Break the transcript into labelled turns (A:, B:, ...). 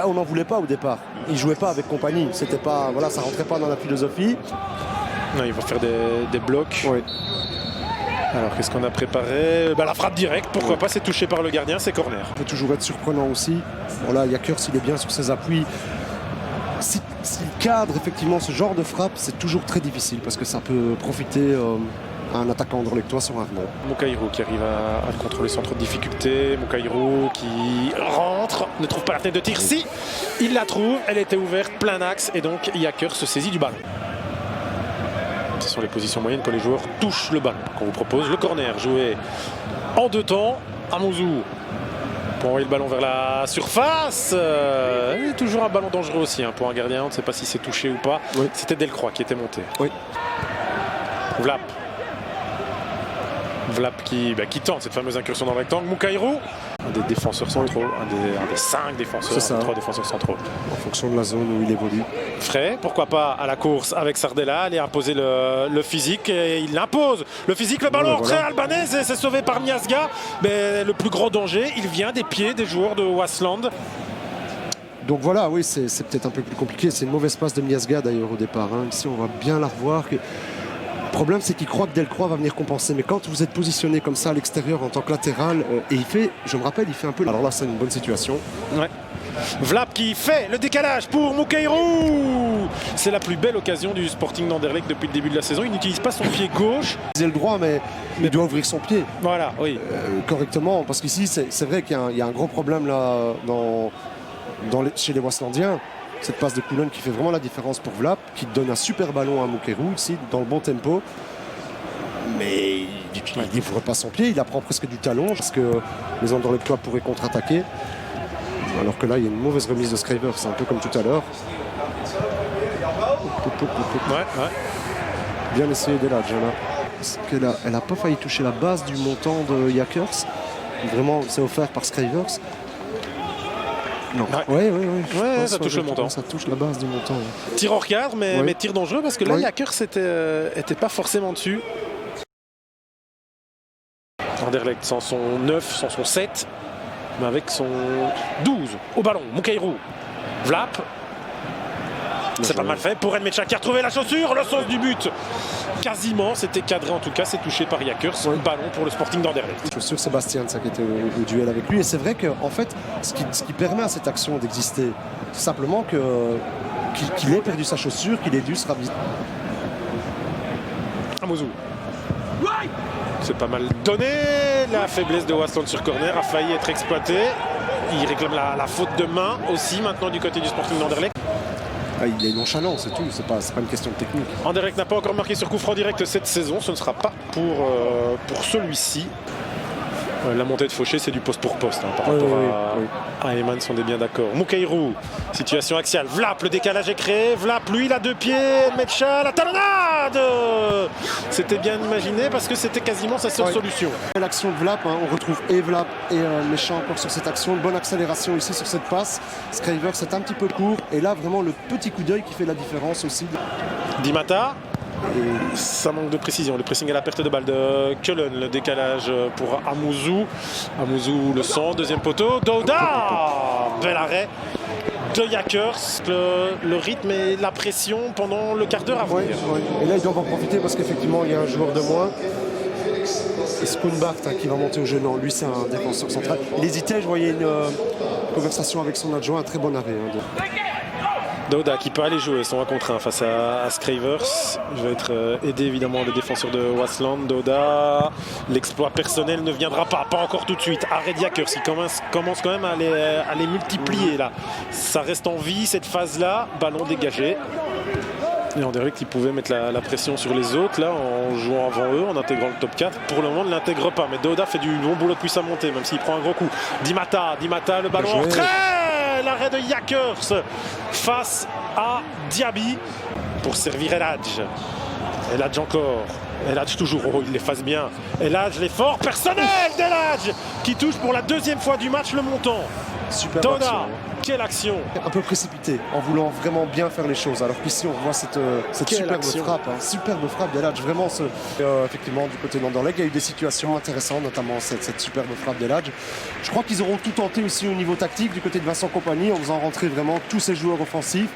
A: On n'en voulait pas au départ. Il jouait pas avec compagnie. C'était pas, voilà, ça rentrait pas dans la philosophie.
B: Non, il va faire des blocs.
A: Oui.
B: Alors qu'est-ce qu'on a préparé? La frappe directe, pourquoi pas, c'est touché par le gardien, c'est corner.
A: Ça peut toujours être surprenant aussi. Voilà, Yakers, il est bien sur ses appuis. S'il cadre effectivement ce genre de frappe, c'est toujours très difficile parce que ça peut profiter à un attaquant anderlechtois sur un rebond.
B: Mukairo qui arrive à contrôler sans trop de difficulté. Mukairo qui rentre, ne trouve pas la tête de tir. Si, il la trouve, elle était ouverte, plein axe, et donc Yakers se saisit du ballon. Ce sont les positions moyennes quand les joueurs touchent le ballon. Qu'on vous propose le corner joué en 2 temps. Amouzou pour envoyer le ballon vers la surface. Toujours un ballon dangereux aussi pour un gardien. On ne sait pas si c'est touché ou pas.
A: Oui.
B: C'était Delcroix qui était monté.
A: Oui.
B: Vlap qui tente cette fameuse incursion dans le rectangle. Mukairo, un des défenseurs centraux, un des 5 défenseurs, 3 défenseurs centraux.
A: En fonction de la zone où il évolue.
B: Frais, pourquoi pas à la course avec Sardella, aller imposer le physique, et il impose le physique, le ballon très albanais, c'est sauvé par Miasga, mais le plus gros danger, il vient des pieds des joueurs de Waasland.
A: Donc voilà, oui, c'est peut-être un peu plus compliqué. C'est une mauvaise passe de Miasga d'ailleurs au départ. Ici, on va bien la revoir. Le problème, c'est qu'il croit que Delcroix va venir compenser. Mais quand vous êtes positionné comme ça à l'extérieur en tant que latéral, et il fait, je me rappelle, il fait un peu... Alors là, c'est une bonne situation.
B: Ouais. Vlap qui fait le décalage pour Mukairo. C'est la plus belle occasion du Sporting d'Anderlecht depuis le début de la saison. Il n'utilise pas son pied gauche.
A: Il a le droit, mais il doit ouvrir son pied.
B: Voilà, oui.
A: Correctement, parce qu'ici, c'est vrai qu'il y a un gros problème là chez les Waaslandiens. Cette passe de Koulon qui fait vraiment la différence pour Vlap, qui donne un super ballon à Mukairo ici, dans le bon tempo. Mais il n'ouvre pas son pied, il apprend presque du talon, parce que les Anderlechtois pourraient contre-attaquer. Alors que là, il y a une mauvaise remise de Scriver, c'est un peu comme tout à l'heure.
B: Ouais.
A: Bien essayé d'Eladj, là. Est-ce qu'elle n'a pas failli toucher la base du montant de Yakers? Vraiment, c'est offert par Scrivers. Non.
B: Ouais,
A: Ouais,
B: ça touche le montant.
A: Ça touche la base du montant.
B: Tir hors cadre, mais tir dangereux, parce que là, Yakers était pas forcément dessus. Anderlecht sans son 9, sans son 7, mais avec son 12 au ballon. Mukairo, Vlap. C'est pas mal fait pour Enmecha qui a retrouvé la chaussure, le sens du but. Quasiment, c'était cadré en tout cas, c'est touché par Yakers. Ballon pour le Sporting d'Anderlecht.
A: Chaussure Sébastien, ça qui était au duel avec lui. Et c'est vrai qu'en fait, ce qui permet à cette action d'exister, c'est simplement qu'il ait perdu sa chaussure, qu'il ait dû se ravisser.
B: Amouzou. C'est pas mal donné. La faiblesse de Waasland sur corner a failli être exploitée. Il réclame la faute de main aussi maintenant du côté du Sporting d'Anderlecht.
A: Il est nonchalant, c'est tout, c'est pas une question de technique.
B: Anderlecht n'a pas encore marqué sur coup franc direct cette saison, ce ne sera pas pour celui-ci. La montée de Fauché, c'est du poste pour poste par rapport à Eman, on est bien d'accord. Mukairo, situation axiale. Vlap, le décalage est créé. Vlap, lui, il a 2 pieds. Metcha, la talonnade. C'était bien imaginé parce que c'était quasiment sa seule solution.
A: L'action de Vlap, on retrouve et Vlap et Méchant encore sur cette action. Une bonne accélération ici sur cette passe. Scriver, c'est un petit peu court. Et là, vraiment, le petit coup d'œil qui fait la différence aussi.
B: Di Mata. Et ça manque de précision. Le pressing à la perte de balle de Cullen. Le décalage pour Amouzou. Amouzou le sent. Deuxième poteau. Douda. Bel arrêt de Yakers. Le rythme et la pression pendant le quart d'heure à venir.
A: Et là, ils doivent en profiter parce qu'effectivement, il y a un joueur de moins. C'est Spoonbart qui va monter au jeu. Non, lui, c'est un défenseur central. Il hésitait. Je voyais une conversation avec son adjoint. Un très bon arrêt.
B: Douda qui peut aller jouer son 1 contre 1 face à Scrivers. Je vais être aidé évidemment le défenseur de Waasland. Douda, l'exploit personnel ne viendra pas encore tout de suite. Arrêt Yakers, il commence quand même à les multiplier là. Ça reste en vie cette phase là. Ballon dégagé. Et Anderlecht qui pouvait mettre la pression sur les autres là en jouant avant eux, en intégrant le top 4. Pour le moment, ne l'intègre pas. Mais Douda fait du bon boulot depuis sa montée, même s'il prend un gros coup. Di Mata, le ballon en retrait. L'arrêt de Yakers face à Diaby pour servir Eladj. Eladj encore. Eladj toujours, oh, il l'efface bien. Eladj, l'effort personnel d'Eladj qui touche pour la deuxième fois du match le montant.
A: Super
B: Doda,
A: action.
B: quelle action!
A: Un peu précipité, en voulant vraiment bien faire les choses. Alors qu'ici, on voit cette superbe
B: action.
A: frappe. Superbe frappe d'Eladj. Vraiment, effectivement, du côté d'Anderlecht, il y a eu des situations intéressantes, notamment cette superbe frappe d'Eladj. Je crois qu'ils auront tout tenté aussi au niveau tactique, du côté de Vincent Kompany, en faisant rentrer vraiment tous ces joueurs offensifs.